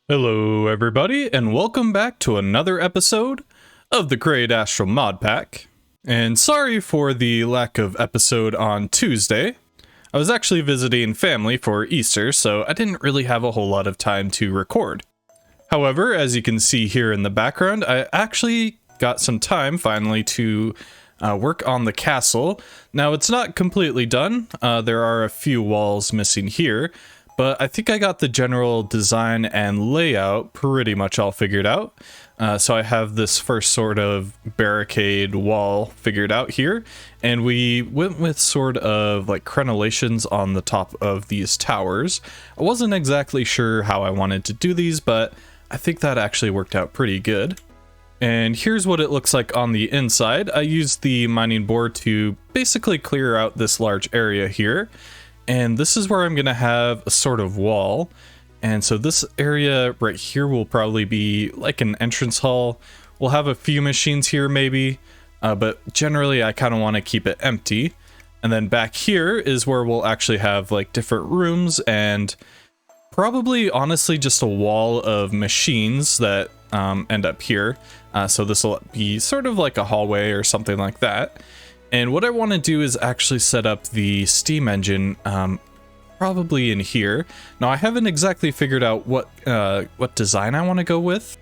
Hello everybody, and welcome back to another episode of the Great Astral Modpack. And sorry for the lack of episode on Tuesday. I was actually visiting family for Easter, so I didn't really have a whole lot of time to record. However, as you can see here in the background, I actually got some time finally to work on the castle. Now, it's not completely done. There are a few walls missing here, but I think I got the general design and layout pretty much all figured out. So I have this first sort of barricade wall figured out here, and we went with sort of like crenellations on the top of these towers. I wasn't exactly sure how I wanted to do these, but I think that actually worked out pretty good. And here's what it looks like on the inside. I used the mining board to basically clear out this large area here. And this is where I'm going to have a sort of wall. And so this area right here will probably be like an entrance hall. We'll have a few machines here maybe, but generally I kind of want to keep it empty. And then back here is where we'll actually have like different rooms and probably honestly just a wall of machines that end up here. So this will be sort of like a hallway or something like that. And what I want to do is actually set up the steam engine probably in here. Now I haven't exactly figured out what design I want to go with.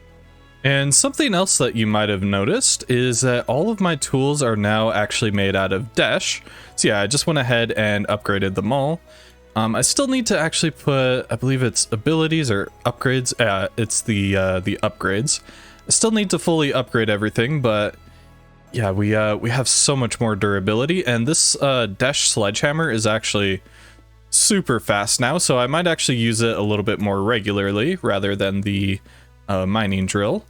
And something else that you might have noticed is that all of my tools are now actually made out of Desh. So yeah, I just went ahead and upgraded them all. I still need to actually put, I believe it's abilities or upgrades. It's the upgrades. I still need to fully upgrade everything, but yeah, we have so much more durability, and this Desh sledgehammer is actually super fast now, so I might actually use it a little bit more regularly rather than the mining drill.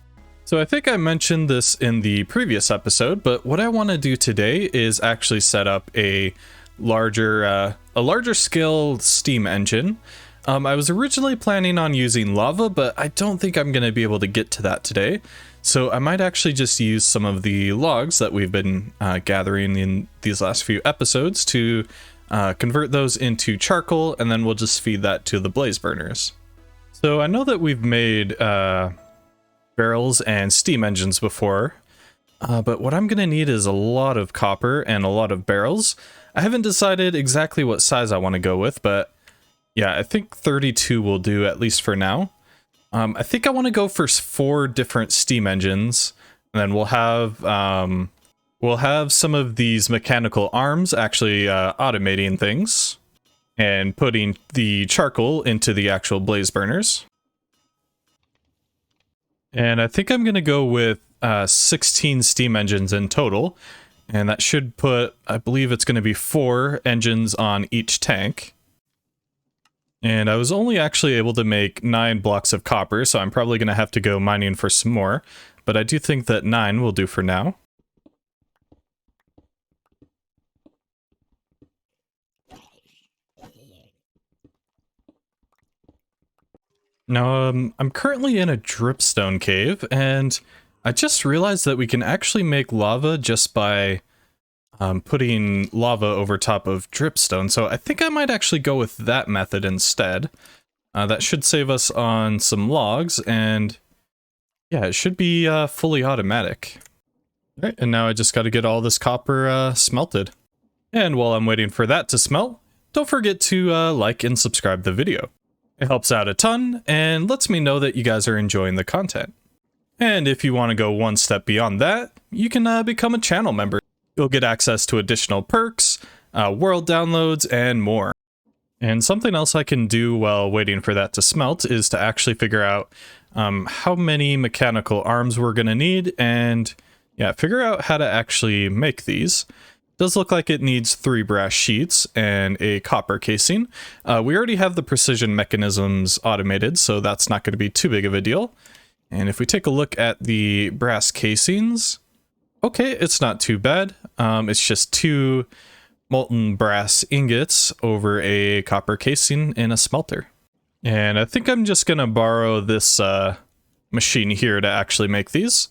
So I think I mentioned this in the previous episode, but what I want to do today is actually set up a larger scale steam engine. I was originally planning on using lava, but I don't think I'm going to be able to get to that today. So I might actually just use some of the logs that we've been gathering in these last few episodes to convert those into charcoal, and then we'll just feed that to the blaze burners. So I know that we've made barrels and steam engines before, but what I'm going to need is a lot of copper and a lot of barrels. I haven't decided exactly what size I want to go with, but yeah, I think 32 will do at least for now. I think I want to go for 4 different steam engines, and then we'll have some of these mechanical arms actually automating things and putting the charcoal into the actual blaze burners. And I think I'm going to go with 16 steam engines in total, and that should put, I believe it's going to be 4 engines on each tank. And I was only actually able to make 9 blocks of copper, so I'm probably going to have to go mining for some more. But I do think that 9 will do for now. Now, I'm currently in a dripstone cave, and I just realized that we can actually make lava just by putting lava over top of dripstone, so I think I might actually go with that method instead. That should save us on some logs, and yeah, it should be fully automatic. All right, and now I just got to get all this copper smelted. And while I'm waiting for that to smelt, don't forget to like and subscribe the video. It helps out a ton, and lets me know that you guys are enjoying the content. And if you want to go one step beyond that, you can become a channel member. You'll get access to additional perks, world downloads, and more. And something else I can do while waiting for that to smelt is to actually figure out how many mechanical arms we're going to need, and yeah, figure out how to actually make these. It does look like it needs 3 brass sheets and a copper casing. We already have the precision mechanisms automated, so that's not going to be too big of a deal. And if we take a look at the brass casings, okay, it's not too bad. It's just 2 molten brass ingots over a copper casing in a smelter. And I think I'm just gonna borrow this machine here to actually make these.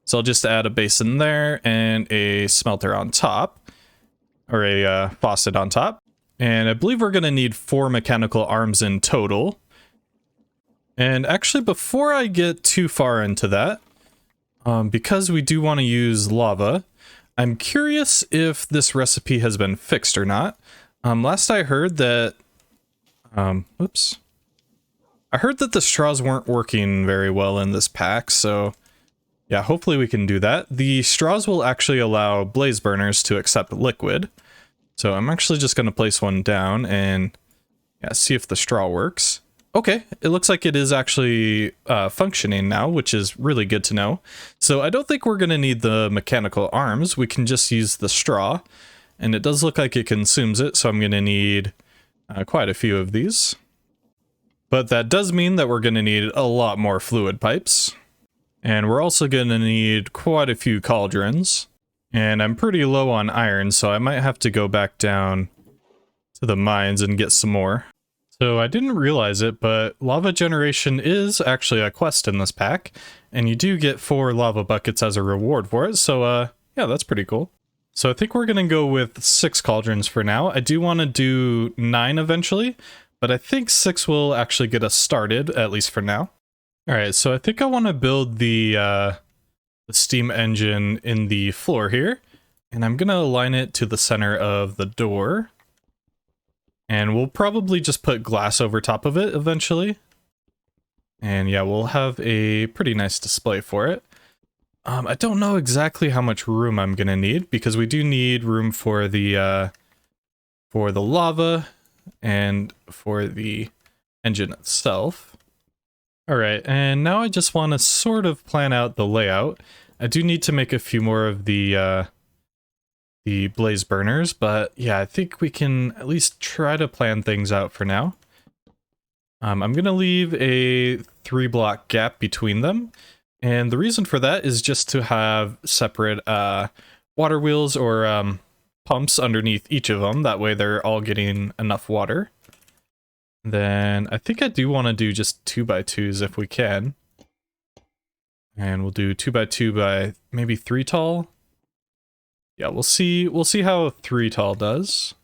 So I'll just add a basin there and a smelter on top, or a faucet on top. And I believe we're gonna need 4 mechanical arms in total. And actually, before I get too far into that, because we do want to use lava, I'm curious if this recipe has been fixed or not. Last I heard that... oops. I heard that the straws weren't working very well in this pack, so... yeah, hopefully we can do that. The straws will actually allow blaze burners to accept liquid. So I'm actually just going to place one down and yeah, see if the straw works. Okay, it looks like it is actually functioning now, which is really good to know. So I don't think we're going to need the mechanical arms. We can just use the straw. And it does look like it consumes it, so I'm going to need quite a few of these. But that does mean that we're going to need a lot more fluid pipes. And we're also going to need quite a few cauldrons. And I'm pretty low on iron, so I might have to go back down to the mines and get some more. So I didn't realize it, but lava generation is actually a quest in this pack. And you do get 4 lava buckets as a reward for it, so yeah, that's pretty cool. So I think we're going to go with 6 cauldrons for now. I do want to do 9 eventually, but I think 6 will actually get us started, at least for now. Alright, so I think I want to build the steam engine in the floor here. And I'm going to align it to the center of the door. And we'll probably just put glass over top of it eventually. And yeah, we'll have a pretty nice display for it. I don't know exactly how much room I'm going to need, because we do need room for the lava and for the engine itself. Alright, and now I just want to sort of plan out the layout. I do need to make a few more of the blaze burners, but yeah, I think we can at least try to plan things out for now. I'm going to leave a 3-block gap between them, and the reason for that is just to have separate water wheels or pumps underneath each of them. That way they're all getting enough water. Then I think I do want to do just 2x2s if we can. And we'll do 2x2 by maybe 3 tall. Yeah, we'll see how 3 tall does.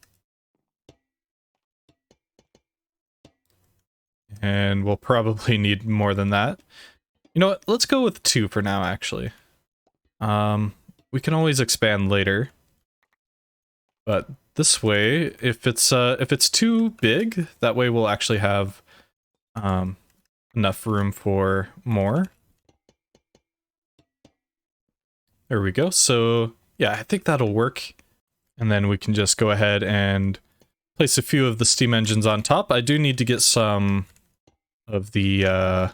And we'll probably need more than that. You know what? Let's go with 2 for now, actually. We can always expand later. But this way, if it's too big, that way we'll actually have enough room for more. There we go. So yeah, I think that'll work. And then we can just go ahead and place a few of the steam engines on top. I do need to get some of the I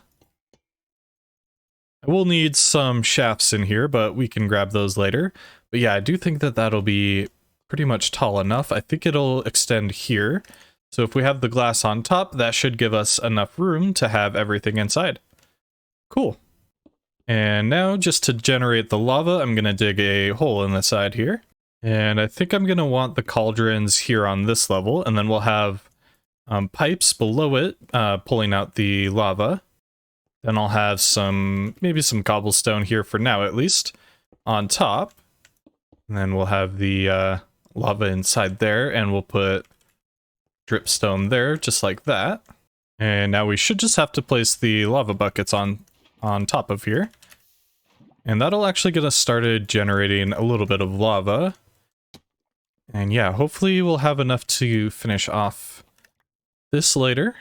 will need some shafts in here, but we can grab those later. But yeah, I do think that that'll be pretty much tall enough. I think it'll extend here. So if we have the glass on top, that should give us enough room to have everything inside. Cool. And now just to generate the lava, I'm going to dig a hole in the side here. And I think I'm going to want the cauldrons here on this level, and then we'll have pipes below it pulling out the lava. Then I'll have maybe some cobblestone here for now at least, on top. And then we'll have the lava inside there, and we'll put dripstone there, just like that. And now we should just have to place the lava buckets on top of here. And that'll actually get us started generating a little bit of lava. And yeah, hopefully we'll have enough to finish off this later.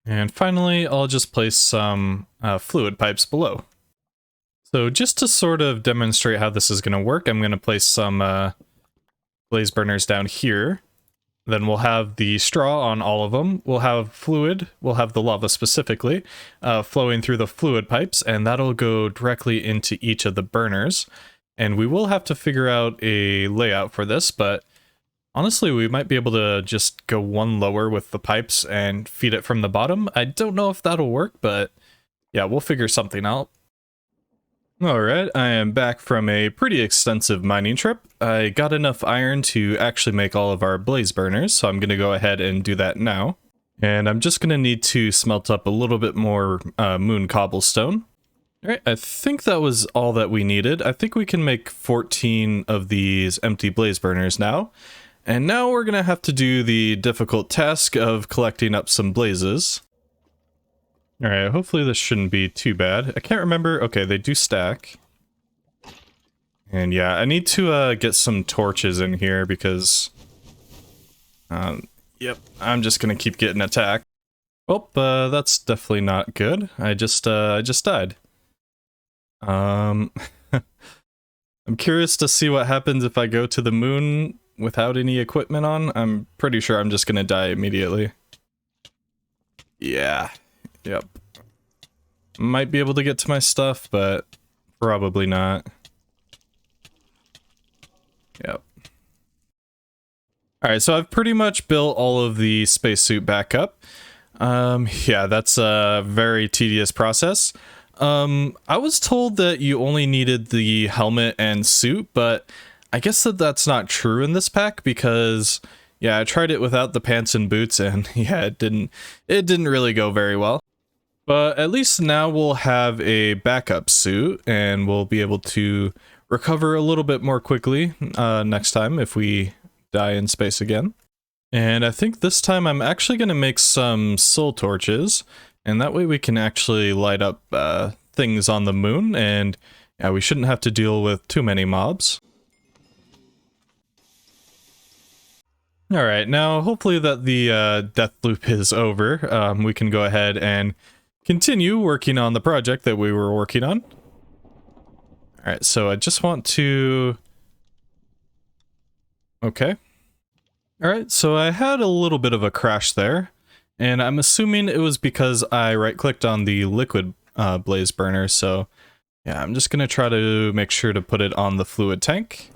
And finally, I'll just place some fluid pipes below. So just to sort of demonstrate how this is going to work, I'm going to place some blaze burners down here. Then we'll have the straw on all of them. We'll have fluid, we'll have the lava specifically, flowing through the fluid pipes, and that'll go directly into each of the burners. And we will have to figure out a layout for this, but honestly, we might be able to just go one lower with the pipes and feed it from the bottom. I don't know if that'll work, but yeah, we'll figure something out. Alright, I am back from a pretty extensive mining trip. I got enough iron to actually make all of our blaze burners, so I'm going to go ahead and do that now. And I'm just going to need to smelt up a little bit more moon cobblestone. Alright, I think that was all that we needed. I think we can make 14 of these empty blaze burners now. And now we're going to have to do the difficult task of collecting up some blazes. Alright, hopefully this shouldn't be too bad. I can't remember. Okay, they do stack. And yeah, I need to get some torches in here because... yep, I'm just gonna keep getting attacked. Oh, that's definitely not good. I just died. I'm curious to see what happens if I go to the moon without any equipment on. I'm pretty sure I'm just gonna die immediately. Yeah, yep. Might be able to get to my stuff, but probably not. Yep. Alright, so I've pretty much built all of the spacesuit back up. Yeah, that's a very tedious process. I was told that you only needed the helmet and suit, but I guess that's not true in this pack because, yeah, I tried it without the pants and boots and yeah, it didn't really go very well. But at least now we'll have a backup suit and we'll be able to recover a little bit more quickly next time if we die in space again. And I think this time I'm actually going to make some soul torches, and that way we can actually light up things on the moon, and yeah, we shouldn't have to deal with too many mobs. Alright, now hopefully that the death loop is over. We can go ahead and continue working on the project that we were working on. Alright, so I just want to... Okay. Alright, so I had a little bit of a crash there, and I'm assuming it was because I right-clicked on the liquid blaze burner, so yeah, I'm just going to try to make sure to put it on the fluid tank.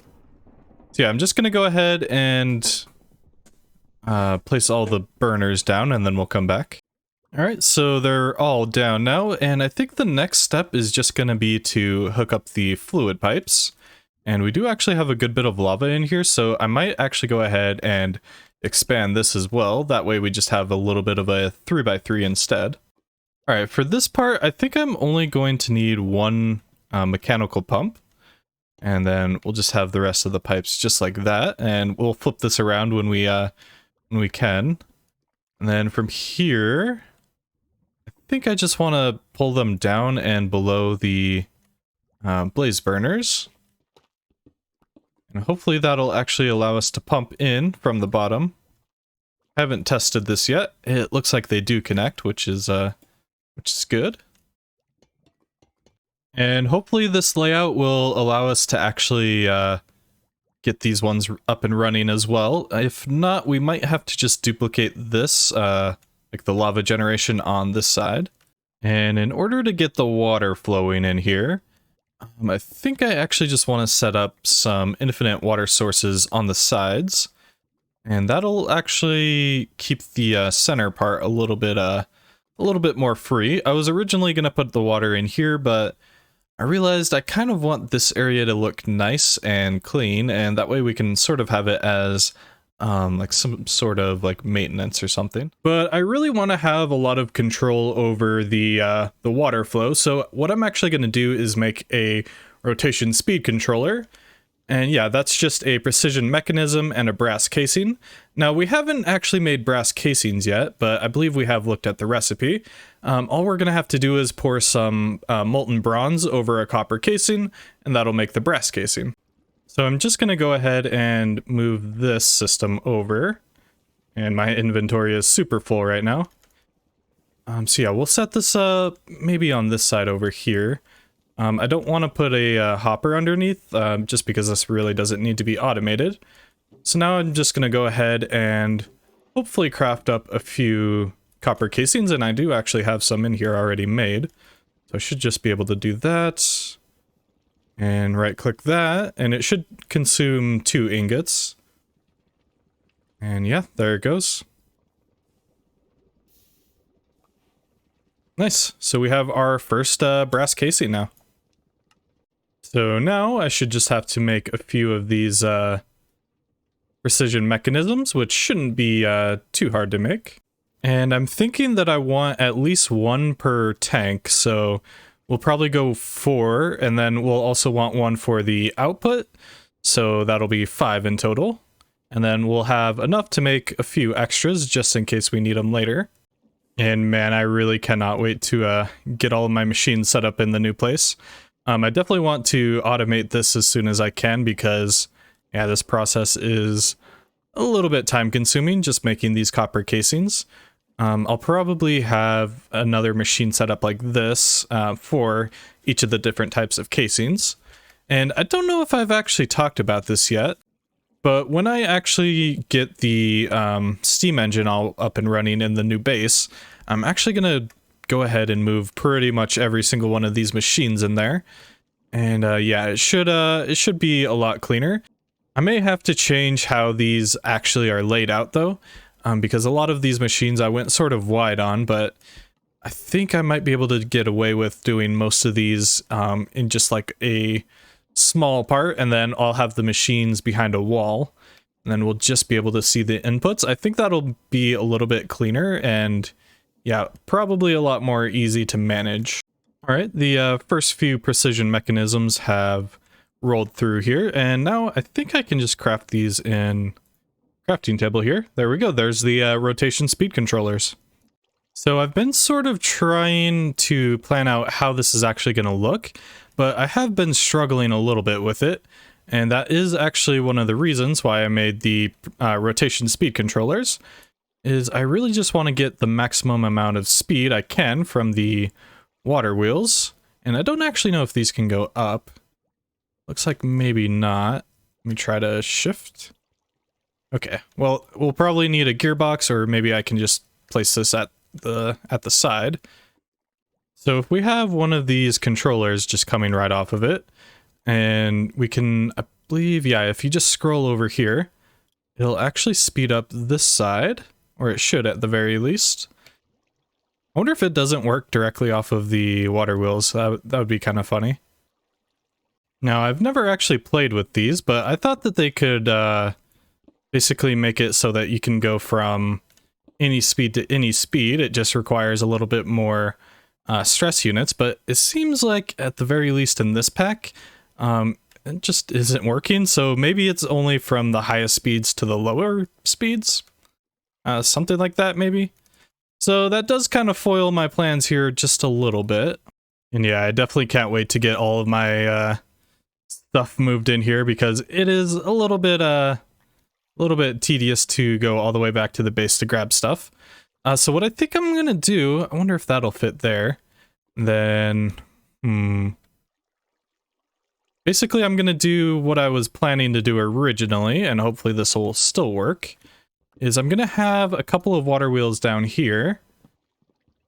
So yeah, I'm just going to go ahead and place all the burners down, and then we'll come back. Alright, so they're all down now, and I think the next step is just going to be to hook up the fluid pipes. And we do actually have a good bit of lava in here, so I might actually go ahead and expand this as well. That way we just have a little bit of a 3x3 instead. Alright, for this part, I think I'm only going to need one mechanical pump. And then we'll just have the rest of the pipes just like that. And we'll flip this around when we can. And then from here, I think I just want to pull them down and below the blaze burners. And hopefully that'll actually allow us to pump in from the bottom. Haven't tested this yet. It looks like they do connect, which is good. And hopefully this layout will allow us to actually get these ones up and running as well. If not, we might have to just duplicate this, like the lava generation on this side. And in order to get the water flowing in here, I think I actually just want to set up some infinite water sources on the sides, and that'll actually keep the center part a little bit more free. I was originally going to put the water in here, but I realized I kind of want this area to look nice and clean, and that way we can sort of have it as like some sort of like maintenance or something. But I really want to have a lot of control over the water flow. So what I'm actually going to do is make a rotation speed controller. And yeah, that's just a precision mechanism and a brass casing. Now we haven't actually made brass casings yet, but I believe we have looked at the recipe. All we're going to have to do is pour some molten bronze over a copper casing, and that'll make the brass casing. So I'm just going to go ahead and move this system over, and my inventory is super full right now. So yeah, we'll set this maybe on this side over here. I don't want to put a hopper underneath, just because this really doesn't need to be automated. So now I'm just going to go ahead and hopefully craft up a few copper casings, and I do actually have some in here already made. So I should just be able to do that. And right click that, and it should consume 2 ingots. And yeah, there it goes. Nice. So we have our first brass casing now. So now I should just have to make a few of these precision mechanisms, which shouldn't be too hard to make. And I'm thinking that I want at least 1 per tank, so we'll probably go 4, and then we'll also want 1 for the output, so that'll be 5 in total. And then we'll have enough to make a few extras just in case we need them later. And man, I really cannot wait to get all of my machines set up in the new place. I definitely want to automate this as soon as I can because, yeah, this process is a little bit time consuming, just making these copper casings. I'll probably have another machine set up like this for each of the different types of casings. And I don't know if I've actually talked about this yet, but when I actually get the steam engine all up and running in the new base, I'm actually going to go ahead and move pretty much every single one of these machines in there. And yeah, it should be a lot cleaner. I may have to change how these actually are laid out though, because a lot of these machines I went sort of wide on, but I think I might be able to get away with doing most of these in just like a small part, and then I'll have the machines behind a wall, and then we'll just be able to see the inputs. I think that'll be a little bit cleaner and yeah, probably a lot more easy to manage. All right, the first few precision mechanisms have rolled through here, and now I think I can just craft these in crafting table here. There we go, there's the rotation speed controllers. So I've been sort of trying to plan out how this is actually going to look, but I have been struggling a little bit with it, and that is actually one of the reasons why I made the rotation speed controllers, is I really just want to get the maximum amount of speed I can from the water wheels, and I don't actually know if these can go up. Looks like maybe not. Let me try to shift. Okay, well, we'll probably need a gearbox, or maybe I can just place this at the side. So if we have one of these controllers just coming right off of it, and we can, I believe, yeah, if you just scroll over here, it'll actually speed up this side, or it should at the very least. I wonder if it doesn't work directly off of the water wheels. That would be kind of funny. Now, I've never actually played with these, but I thought that they could basically make it so that you can go from any speed to any speed. It just requires a little bit more stress units, but it seems like at the very least in this pack, it just isn't working. So maybe it's only from the highest speeds to the lower speeds, something like that maybe. So that does kind of foil my plans here just a little bit. And yeah, I definitely can't wait to get all of my stuff moved in here, because it is a little bit tedious to go all the way back to the base to grab stuff. So what I think I'm gonna do, I wonder if that'll fit there. Then, basically I'm gonna do what I was planning to do originally, and hopefully this will still work, is I'm gonna have a couple of water wheels down here,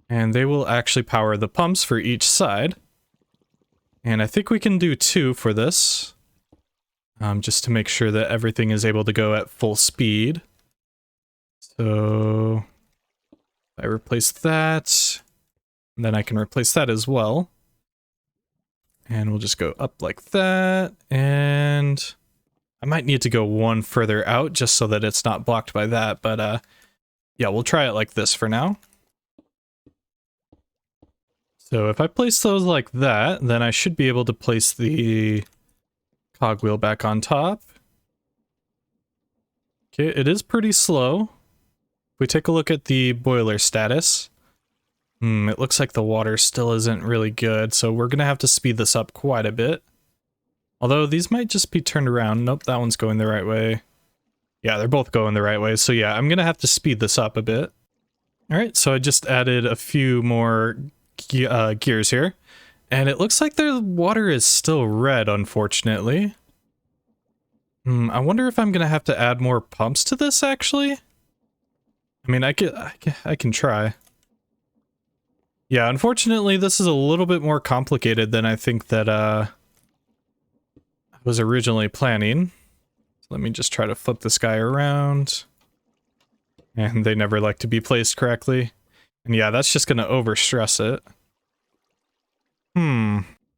and they will actually power the pumps for each side. And I think we can do 2 for this, just to make sure that everything is able to go at full speed. So I replace that, and then I can replace that as well. And we'll just go up like that, and I might need to go one further out just so that it's not blocked by that, but yeah, we'll try it like this for now. So if I place those like that, then I should be able to place the cogwheel back on top. Okay, it is pretty slow. If we take a look at the boiler status, it looks like the water still isn't really good, so we're gonna have to speed this up quite a bit. Although these might just be turned around. Nope, that one's going the right way. Yeah, they're both going the right way, so yeah, I'm gonna have to speed this up a bit. Alright, so I just added a few more gears here, and it looks like the water is still red, unfortunately. I wonder if I'm gonna have to add more pumps to this, actually. I mean, I can try. Yeah, unfortunately, this is a little bit more complicated than I think that I was originally planning. So let me just try to flip this guy around. And they never like to be placed correctly. And yeah, that's just gonna overstress it.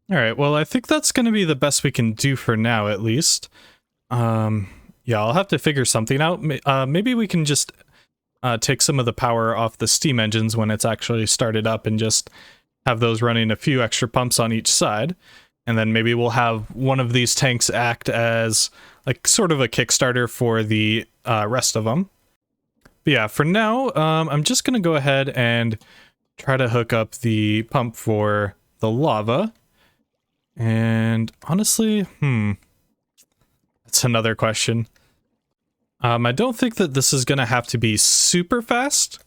Alright, well, I think that's gonna be the best we can do for now, at least. Yeah, I'll have to figure something out. Maybe we can just take some of the power off the steam engines when it's actually started up and just have those running a few extra pumps on each side. And then maybe we'll have one of these tanks act as like sort of a Kickstarter for the rest of them. But yeah, for now, I'm just gonna go ahead and try to hook up the pump for the lava. And honestly, that's another question. I don't think that this is gonna have to be super fast.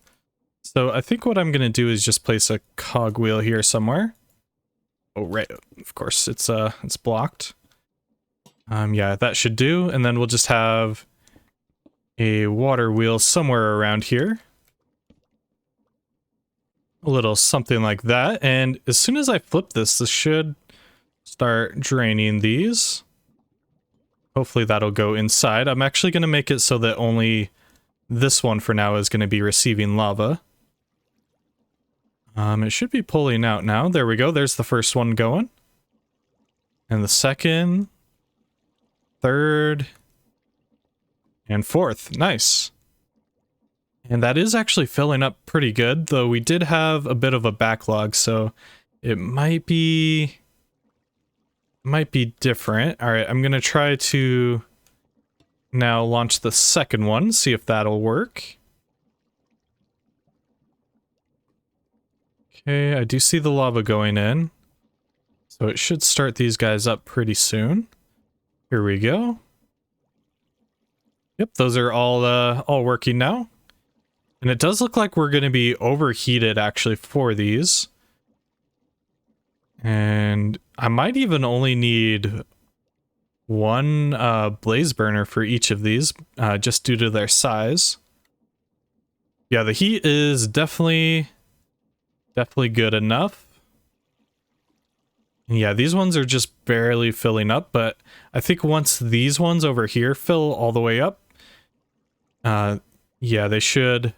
So I think what I'm gonna do is just place a cogwheel here somewhere. Oh, right, of course, it's blocked. Yeah, that should do, and then we'll just have a water wheel somewhere around here. A little something like that, and as soon as I flip this, this should start draining these. Hopefully that'll go inside. I'm actually going to make it so that only this one for now is going to be receiving lava. It should be pulling out now. There we go. There's the first one going. And the second, third, and fourth. Nice. And that is actually filling up pretty good, though we did have a bit of a backlog, so it might be different. All right, I'm going to try to now launch the second one, see if that'll work. Okay, I do see the lava going in, so it should start these guys up pretty soon. Here we go. Yep, those are all working now. And it does look like we're going to be overheated actually for these. And I might even only need one blaze burner for each of these, just due to their size. Yeah, the heat is definitely good enough. And yeah, these ones are just barely filling up, but I think once these ones over here fill all the way up, yeah, they should.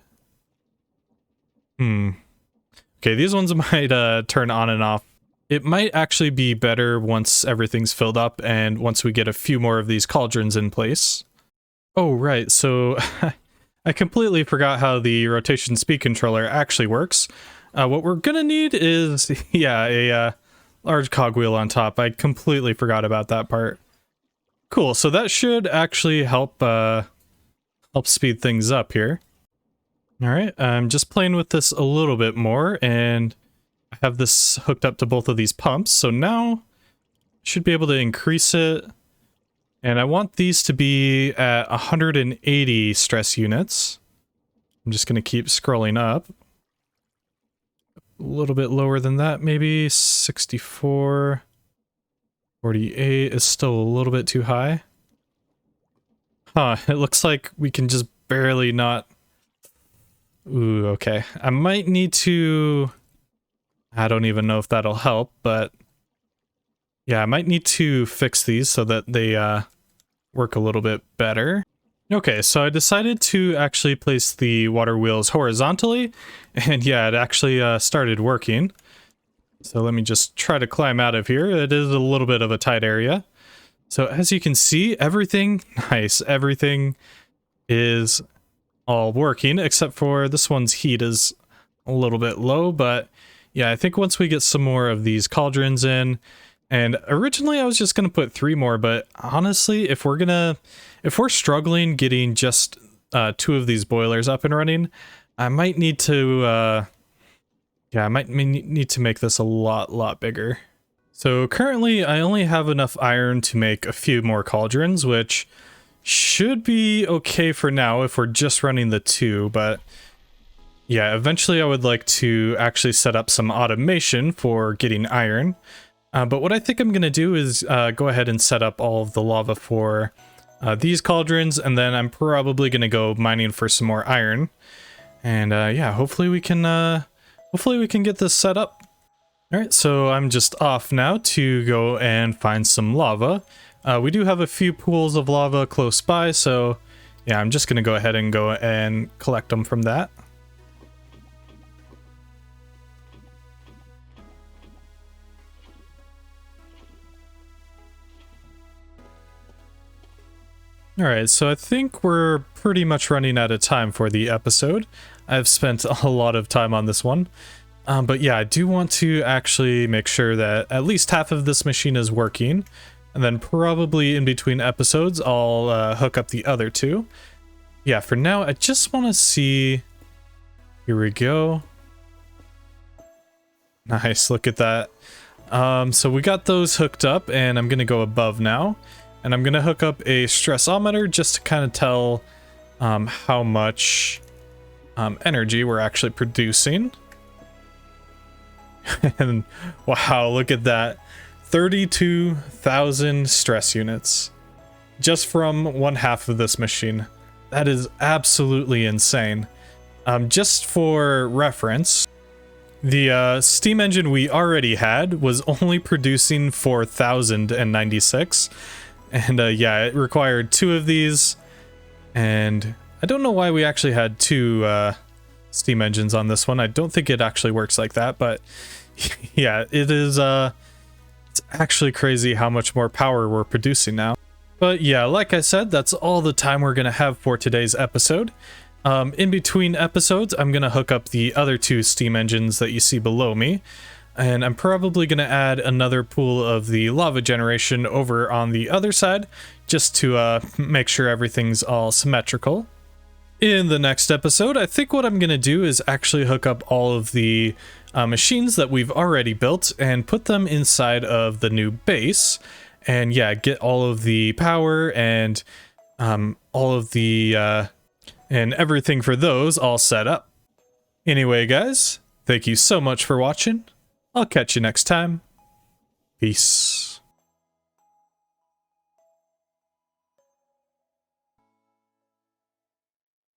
Okay, these ones might turn on and off. It might actually be better once everything's filled up and once we get a few more of these cauldrons in place. Oh, right, so I completely forgot how the rotation speed controller actually works. What we're gonna need is, yeah, a large cogwheel on top. I completely forgot about that part. Cool, so that should actually help speed things up here. All right, I'm just playing with this a little bit more, and I have this hooked up to both of these pumps, so now I should be able to increase it. And I want these to be at 180 stress units. I'm just going to keep scrolling up. A little bit lower than that, maybe 64. 48 is still a little bit too high. Huh, it looks like we can just barely not... Ooh, okay. I might need to... I don't even know if that'll help, but... Yeah, I might need to fix these so that they work a little bit better. Okay, so I decided to actually place the water wheels horizontally, and yeah, it actually started working. So let me just try to climb out of here. It is a little bit of a tight area. So as you can see, everything, nice, everything is all working, except for this one's heat is a little bit low, but yeah, I think once we get some more of these cauldrons in, and originally I was just going to put 3 more, but honestly, if we're struggling getting just 2 of these boilers up and running, I might need to, yeah, I might need to make this a lot bigger. So currently I only have enough iron to make a few more cauldrons, which should be okay for now if we're just running the 2, but yeah, eventually I would like to actually set up some automation for getting iron. But what I think I'm going to do is go ahead and set up all of the lava for these cauldrons, and then I'm probably going to go mining for some more iron. And yeah, hopefully we can get this set up. All right, so I'm just off now to go and find some lava. We do have a few pools of lava close by, so yeah, I'm just going to go ahead and collect them from that. Alright, so I think we're pretty much running out of time for the episode. I've spent a lot of time on this one. But yeah, I do want to actually make sure that at least half of this machine is working. And then probably in between episodes, I'll hook up the other 2. yeah, for now, I just want to see. Here we go. Nice, look at that. So we got those hooked up, and I'm gonna go above now. And I'm gonna hook up a stressometer just to kind of tell how much energy we're actually producing. And wow, look at that. 32,000 stress units just from one half of this machine. That is absolutely insane. Just for reference, the steam engine we already had was only producing 4,096. And yeah, it required 2 of these. And I don't know why we actually had 2 steam engines on this one. I don't think it actually works like that, but yeah, it is it's actually crazy how much more power we're producing now. But yeah, like I said, that's all the time we're gonna have for today's episode. In between episodes, I'm gonna hook up the other 2 steam engines that you see below me, and I'm probably gonna add another pool of the lava generation over on the other side, just to make sure everything's all symmetrical. In the next episode, I think what I'm going to do is actually hook up all of the machines that we've already built and put them inside of the new base. And yeah, get all of the power and all of the and everything for those all set up. Anyway, guys, thank you so much for watching. I'll catch you next time. Peace.